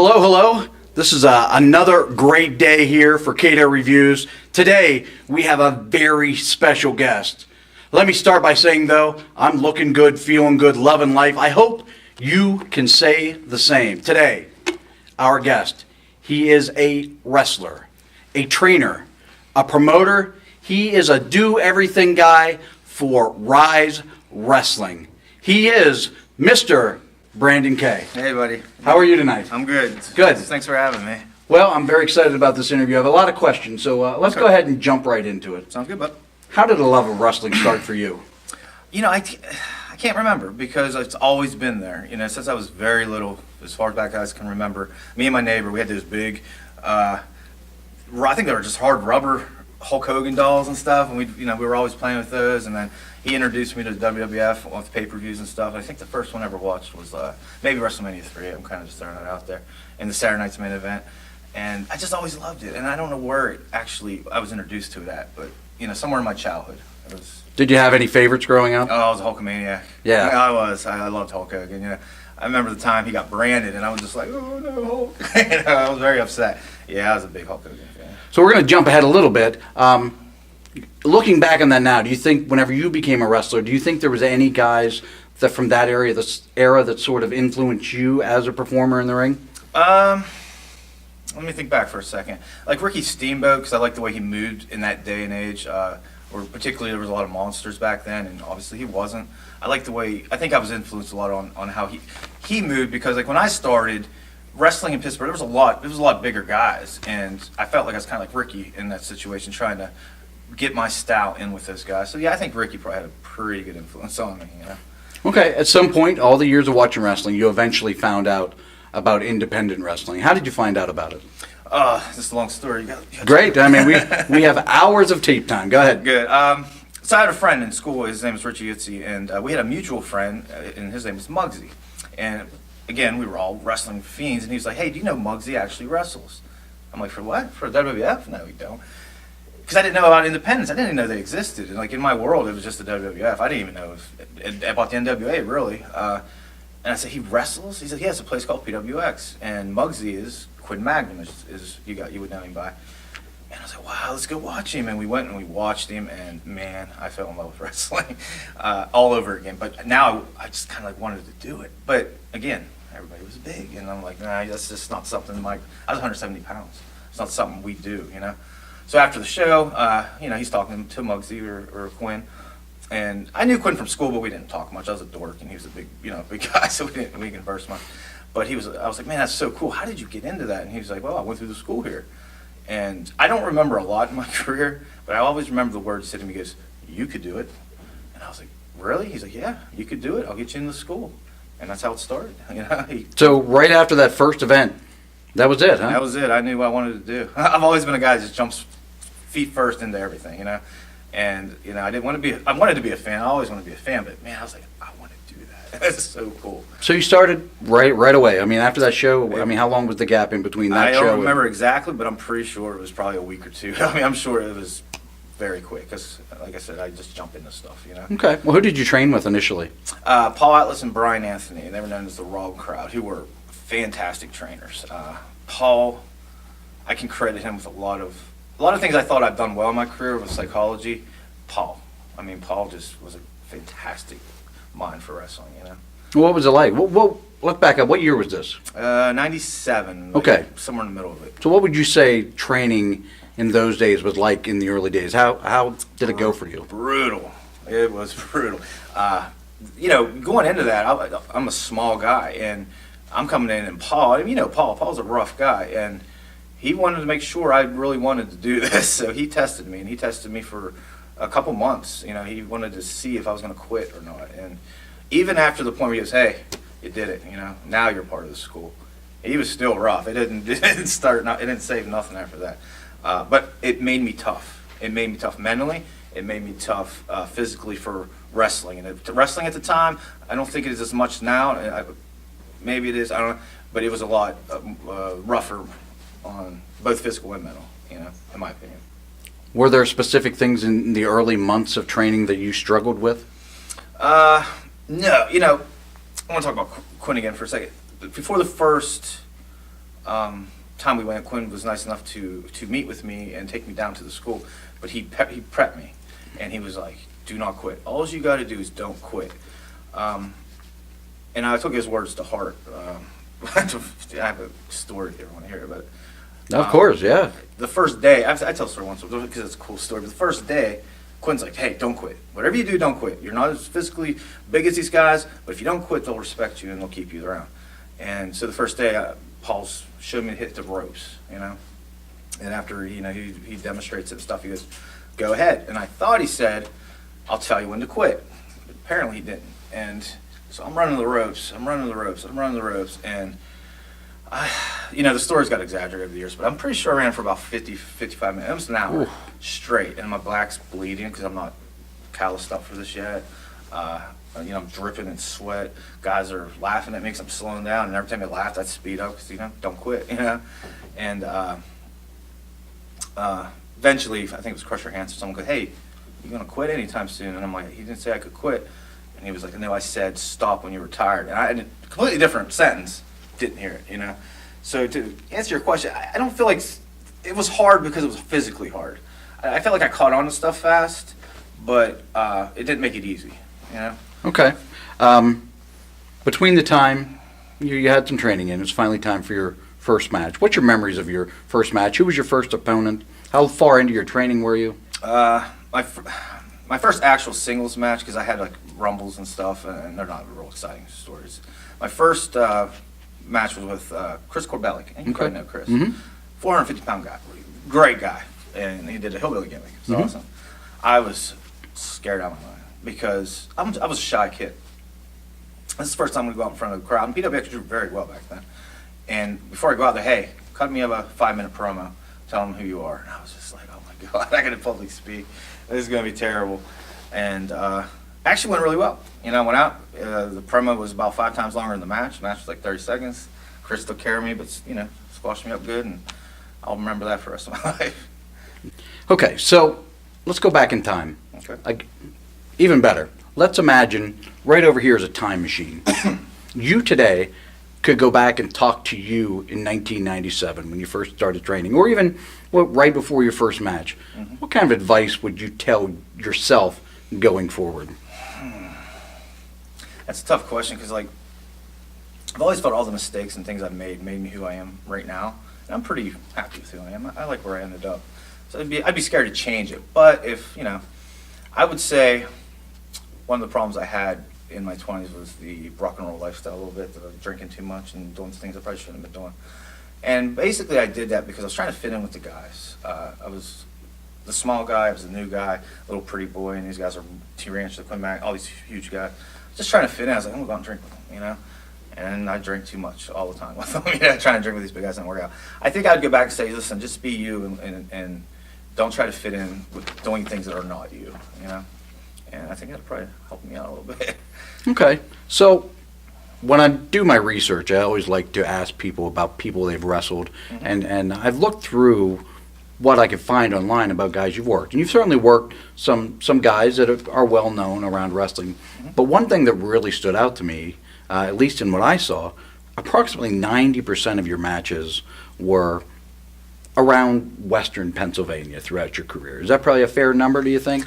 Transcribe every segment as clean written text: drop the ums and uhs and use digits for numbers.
Well, hello. This is another great day here for Kato Reviews. Today, we have a very special guest. Let me start by saying, though, I'm looking good, feeling good, loving life. I hope you can say the same. Today, our guest, he is a wrestler, a trainer, a promoter. He is a do-everything guy for Ryse Wrestling. He is Mr. Brandon K. Hey, buddy. How are you tonight? I'm good. Good. Thanks for having me. Well, I'm very excited about this interview. I have a lot of questions, so let's go ahead and jump right into it. Sounds good, bud. How did the love of wrestling start for you? You know, I can't remember because it's always been there. You know, since I was very little, as far back as I can remember. Me and my neighbor, we had those big, I think they were just hard rubber Hulk Hogan dolls and stuff, and we were always playing with those. And then he introduced me to the WWF with pay-per-views and stuff. I think the first one I ever watched was maybe WrestleMania 3. I'm kind of just throwing it out there, in the Saturday Night's Main Event. And I just always loved it, and I don't know where I was introduced to it at, but somewhere in my childhood. It was. Did you have any favorites growing up? Oh, I was a Hulkamaniac. Yeah. I was. I loved Hulk Hogan. I remember the time he got branded, and I was just like, oh no, Hulk. I was very upset. Yeah, I was a big Hulk Hogan fan. So we're going to jump ahead a little bit. Looking back on that now, do you think whenever you became a wrestler, do you think there was any guys that from that era that sort of influenced you as a performer in the ring? Let me think back for a second. Like Ricky Steamboat, because I like the way he moved in that day and age. Or particularly there was a lot of monsters back then, and obviously he wasn't. I like the way, I think I was influenced a lot on how he moved, because like when I started wrestling in Pittsburgh, there was a lot bigger guys, and I felt like I was kind of like Ricky in that situation, trying to get my style in with those guys. So yeah, I think Ricky probably had a pretty good influence on me. Okay, at some point, all the years of watching wrestling, you eventually found out about independent wrestling. How did you find out about it? This is a long story. Great. I mean, we have hours of tape time. Go ahead. Good. So I had a friend in school. His name was Richie Yitzy, and we had a mutual friend, and his name was Muggsy. And again, we were all wrestling fiends, and he was like, "Hey, do you know Muggsy actually wrestles?" I'm like, "For what? For WWF? No, we don't." Because I didn't know about independents. I didn't even know they existed. And like in my world, it was just the WWF. I didn't even know about the NWA really. And I said, "He wrestles?" He said, "Yeah, it's a place called PWX, and Muggsy is Quinn Magnum is you would know him by." And I was like, "Wow, let's go watch him." And we went and we watched him, and man, I fell in love with wrestling all over again. But now I just kind of like wanted to do it. But again, everybody was big, and I'm like, nah, that's just not something. I was 170 pounds. It's not something we do, So after the show, he's talking to Muggsy or Quinn. And I knew Quinn from school, but we didn't talk much. I was a dork, and he was a big guy, so we conversed much. But I was like, "Man, that's so cool. How did you get into that?" And he was like, "Well, I went through the school here." And I don't remember a lot in my career, but I always remember the words he said to me. He goes, "You could do it." And I was like, "Really?" He's like, "Yeah, you could do it. I'll get you into school." And that's how it started. So right after that first event, that was it, huh? That was it. I knew what I wanted to do. I've always been a guy that just jumps feet first into everything, And I wanted to be a fan. I always wanted to be a fan, but man, I was like, I want to do that. That's so cool. So you started right away. I mean, after that show, I mean, how long was the gap in between that show? I don't remember exactly, but I'm pretty sure it was probably a week or two. I mean, I'm sure it was very quick because, like I said, I just jump into stuff, Okay. Well, who did you train with initially? Paul Atlas and Brian Anthony, and they were known as the Raw Crowd, who were fantastic trainers. Paul, I can credit him with a lot of things I thought I'd done well in my career with psychology. Paul just was a fantastic mind for wrestling, What was it like? Let's back up. What year was this? 97. Okay. Somewhere in the middle of it. So what would you say training in those days was like in the early days? How did it go for you? Brutal. It was brutal. Going into that, I'm a small guy, and I'm coming in, and Paul, Paul's a rough guy, and he wanted to make sure I really wanted to do this, so he tested me for a couple months. He wanted to see if I was going to quit or not. And even after the point where he goes, "Hey, you did it. Now you're part of the school." He was still rough. It didn't save nothing after that. But it made me tough. It made me tough mentally. It made me tough physically for wrestling. And wrestling at the time, I don't think it is as much now. Maybe it is. I don't know. But it was a lot rougher on both physical and mental. In my opinion. Were there specific things in the early months of training that you struggled with? No. I want to talk about Quinn again for a second. Before the first time we went, Quinn was nice enough to meet with me and take me down to the school, but he prepped me, and he was like, "Do not quit. All you got to do is don't quit." And I took his words to heart. I have a story if you want to hear it, but Of course, yeah. the first day, I tell the story once because it's a cool story. But the first day, Quinn's like, "Hey, don't quit. Whatever you do, don't quit. You're not as physically big as these guys, but if you don't quit, they'll respect you and they'll keep you around." And so the first day, Paul showed me to hit the ropes, you know. And after he demonstrates it and stuff, he goes, "Go ahead." And I thought he said, "I'll tell you when to quit." But apparently he didn't. And so I'm running the ropes, and the story's got exaggerated over the years, but I'm pretty sure I ran for about 50, 55 minutes, almost an hour straight, and my back's bleeding because I'm not calloused up for this yet. I'm dripping in sweat. Guys are laughing at me because I'm slowing down, and every time they laughed, I'd speed up because, don't quit, And eventually, I think it was Crusher Hanson, someone goes, "Hey, you going to quit anytime soon?" And I'm like, "He didn't say I could quit." And he was like, "No, I said stop when you were tired." And I, in a completely different sentence, didn't hear it, So to answer your question, I don't feel like it was hard because it was physically hard. I felt like I caught on to stuff fast, but it didn't make it easy, Okay. Between the time you had some training in, it's finally time for your first match. What's your memories of your first match? Who was your first opponent? How far into your training were you? My first actual singles match, because I had like rumbles and stuff, and they're not real exciting stories. My first match was with Chris Corbellic, and you probably know Chris. 450-pound guy, great guy, and he did a hillbilly gimmick. It was awesome. I was scared out of my mind because I was a shy kid. This is the first time I'm going to go out in front of the crowd, and PW actually drew very well back then. And before I go out there, "Hey, cut me up a 5-minute promo, tell them who you are." And I was just like, "Oh my God, I got to public speak. This is going to be terrible." And actually went really well. I went out. The promo was about 5 times longer than the match. The match was like 30 seconds. Chris took care of me, but squashed me up good, and I'll remember that for the rest of my life. Okay, so let's go back in time. Okay. Even better. Let's imagine right over here is a time machine. You today could go back and talk to you in 1997 when you first started training, or even right before your first match. What kind of advice would you tell yourself going forward? That's a tough question because, I've always felt all the mistakes and things I've made me who I am right now. And I'm pretty happy with who I am. I like where I ended up. So I'd be scared to change it. But if, I would say one of the problems I had in my 20s was the rock and roll lifestyle a little bit, drinking too much and doing things I probably shouldn't have been doing. And basically I did that because I was trying to fit in with the guys. I was the small guy, I was the new guy, little pretty boy, and these guys are T-Ranch, the Quinn Mac, all these huge guys. Just trying to fit in. I was like, I'm going to go out and drink with them, And I drink too much all the time with them, trying to drink with these big guys and work out. I think I'd go back and say, listen, just be you and don't try to fit in with doing things that are not you, And I think that'd probably help me out a little bit. Okay, so when I do my research, I always like to ask people about people they've wrestled, and I've looked through what I could find online about guys you've worked. And you've certainly worked some guys that are well known around wrestling. But one thing that really stood out to me, at least in what I saw, approximately 90% of your matches were around Western Pennsylvania throughout your career. Is that probably a fair number, do you think?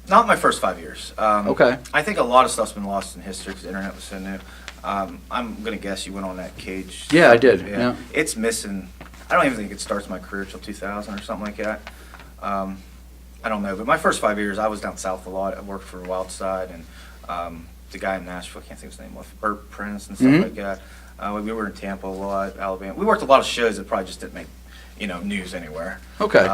Not my first 5 years. Okay. I think a lot of stuff's been lost in history because the internet was so new. I'm going to guess you went on that Cage. Yeah, I did. Yeah. It's missing. I don't even think it starts my career till 2000 or something like that. I don't know. But my first 5 years, I was down south a lot. I worked for Wildside and the guy in Nashville, I can't think of his name, Burt Prince and stuff like that. We were in Tampa a lot, Alabama. We worked a lot of shows that probably just didn't make news anywhere. Okay.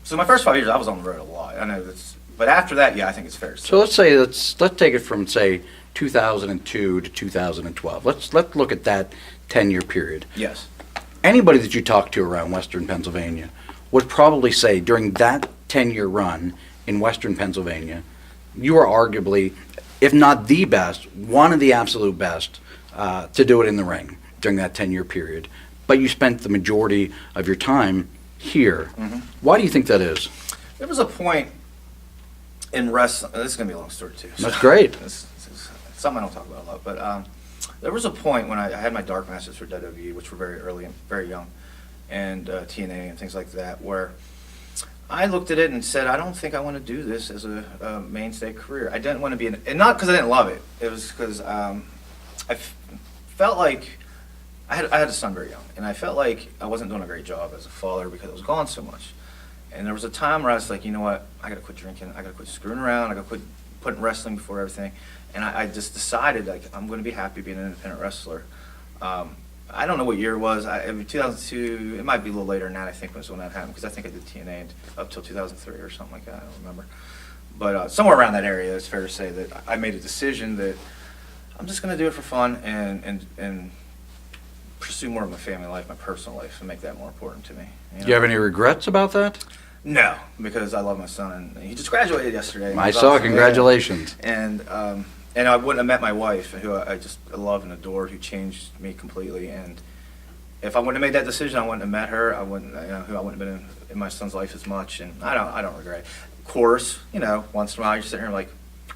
So my first 5 years, I was on the road a lot. I know that's. But after that, yeah, I think it's fair to say. So let's take it from, say, 2002 to 2012. Let's look at that 10-year period. Yes. Anybody that you talk to around Western Pennsylvania would probably say during that 10-year run in Western Pennsylvania, you are arguably, if not the best, one of the absolute best to do it in the ring during that 10-year period. But you spent the majority of your time here. Why do you think that is? There was a point in wrestling. This is going to be a long story, too. That's great. This is something I don't talk about a lot. But There was a point when I had my dark matches for WWE, which were very early and very young, and TNA and things like that, where I looked at it and said, I don't think I want to do this as a mainstay career. I didn't want to be and not because I didn't love it. It was because felt like I had a son very young, and I felt like I wasn't doing a great job as a father because I was gone so much. And there was a time where I was like, you know what, I got to quit drinking, I got to quit screwing around, I got to quit putting wrestling before everything. And I just decided, like, I'm going to be happy being an independent wrestler. I don't know what year it was. 2002, it might be a little later than that, I think, was when that happened, because I think I did TNA up till 2003 or something like that, I don't remember. But somewhere around that area, it's fair to say that I made a decision that I'm just going to do it for fun and pursue more of my family life, my personal life, and make that more important to me. Do you have any regrets about that? No, because I love my son, and he just graduated yesterday. I saw, congratulations. And I wouldn't have met my wife, who I just love and adore, who changed me completely. And if I wouldn't have made that decision, I wouldn't have met her. I wouldn't have been in my son's life as much, and I don't regret it. Of course, once in a while you sit here and like,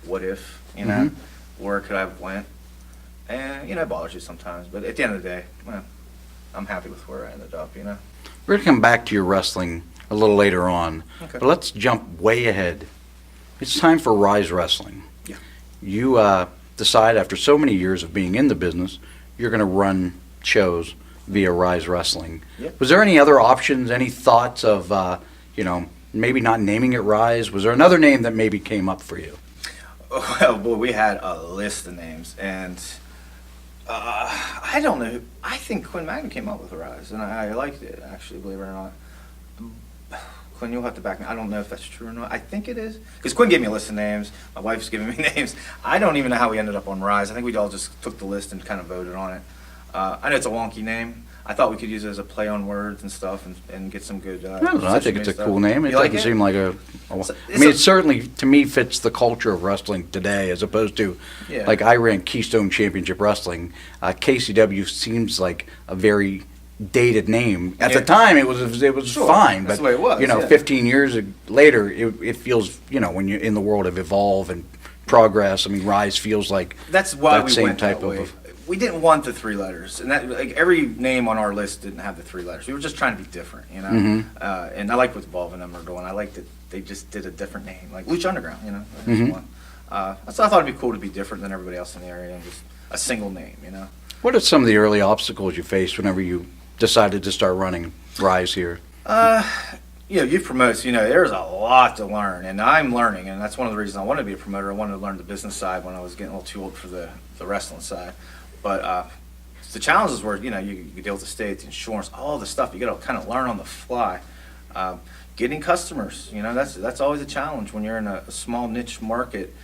what if, where could I have went? And it bothers you sometimes, but at the end of the day, well, I'm happy with where I ended up. We're going to come back to your wrestling a little later on, Okay. but let's jump way ahead. It's time for Ryse Wrestling. Yeah. You decide after so many years of being in the business, you're going to run shows via Ryse Wrestling. Yep. Was there any other options, any thoughts of, maybe not naming it Ryse? Was there another name that maybe came up for you? Well, boy, we had a list of names, and I don't know. I think Quinn Magna came up with Ryse, and I liked it, actually, believe it or not. Quinn, you'll have to back me. I don't know if that's true or not. I think it is. Because Quinn gave me a list of names. My wife's giving me names. I don't even know how we ended up on Ryse. I think we all just took the list and kind of voted on it. I know it's a wonky name. I thought we could use it as a play on words and stuff and get some good I don't know. I think it's a cool name. It like doesn't seem like it certainly, to me, fits the culture of wrestling today as opposed to, Yeah. like, I ran Keystone Championship Wrestling. KCW seems like a very dated name. At the time, it was Sure. fine, That's but the way it was, yeah. 15 years later, it feels, when you're in the world of evolve and progress, I mean, Ryse feels like That's why that we same went type that way. of. We didn't want the 3 letters, and that every name on our list didn't have the 3 letters. We were just trying to be different, Mhm. And I like what Evolve and them are doing. I like that they just did a different name, like Lucha Underground. That's Mhm. one. So I thought it'd be cool to be different than everybody else in the area and just a single name. What are some of the early obstacles you faced whenever you decided to start running Ryse here? Youth promotes, there's a lot to learn, and I'm learning, and that's one of the reasons I wanted to be a promoter. I wanted to learn the business side when I was getting a little too old for the wrestling side. But the challenges were, you deal with the state, the insurance, all the stuff. You got to kind of learn on the fly. Getting customers, that's always a challenge when you're in a small niche market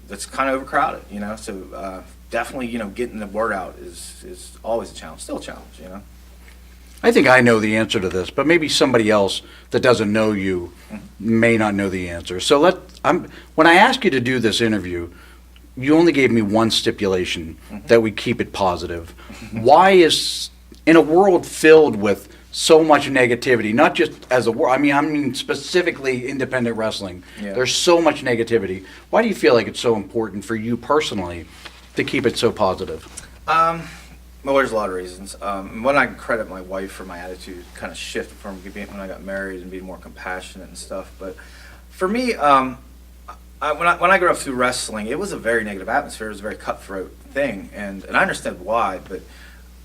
that's kind of overcrowded, So definitely, getting the word out is always a challenge, still a challenge, I think I know the answer to this, but maybe somebody else that doesn't know you may not know the answer. So when I asked you to do this interview, you only gave me one stipulation, that we keep it positive. Why is, in a world filled with so much negativity, not just as a world, I mean specifically independent wrestling, Yeah. there's so much negativity. Why do you feel like it's so important for you personally to keep it so positive? Well, there's a lot of reasons. One, I can credit my wife for my attitude kind of shift from when I got married and being more compassionate and stuff. But for me, when I grew up through wrestling, it was a very negative atmosphere. It was a very cutthroat thing, and I understand why, but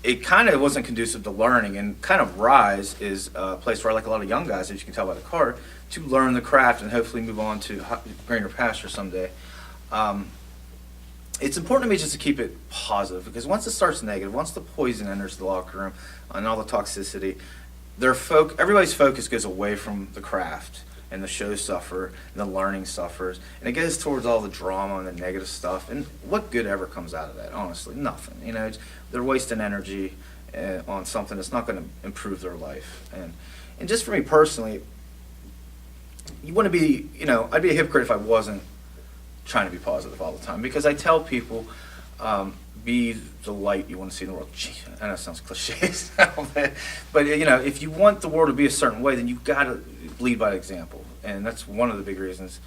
it kind of wasn't conducive to learning. And kind of Ryse is a place where I like a lot of young guys, as you can tell by the card, to learn the craft and hopefully move on to greener pasture someday. It's important to me just to keep it positive, because once it starts negative, once the poison enters the locker room and all the toxicity, everybody's focus goes away from the craft, and the shows suffer, and the learning suffers, and it goes towards all the drama and the negative stuff. And what good ever comes out of that? Honestly, nothing. They're wasting energy on something that's not going to improve their life. And just for me personally, you want to be, I'd be a hypocrite if I wasn't trying to be positive all the time, because I tell people, be the light you want to see in the world. Gee, I know it sounds cliche, but if you want the world to be a certain way, then you've got to lead by example, and that's one of the big reasons.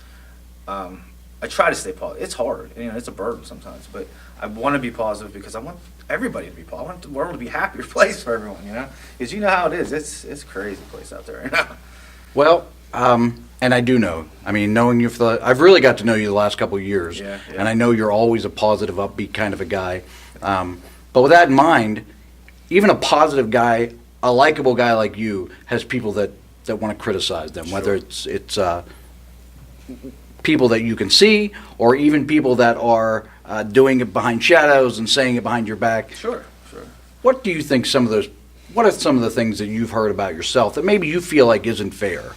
I try to stay positive. It's hard, it's a burden sometimes, but I want to be positive because I want everybody to be positive. I want the world to be a happier place for everyone, because you know how it is. It's a crazy place out there right now. Well, and I do know. I mean, knowing you I've really got to know you the last couple of years, Yeah. and I know you're always a positive, upbeat kind of a guy. But with that in mind, even a positive guy, a likable guy like you, has people that want to criticize them, whether it's people that you can see, or even people that are doing it behind shadows and saying it behind your back. Sure. What do you think what are some of the things that you've heard about yourself that maybe you feel like isn't fair?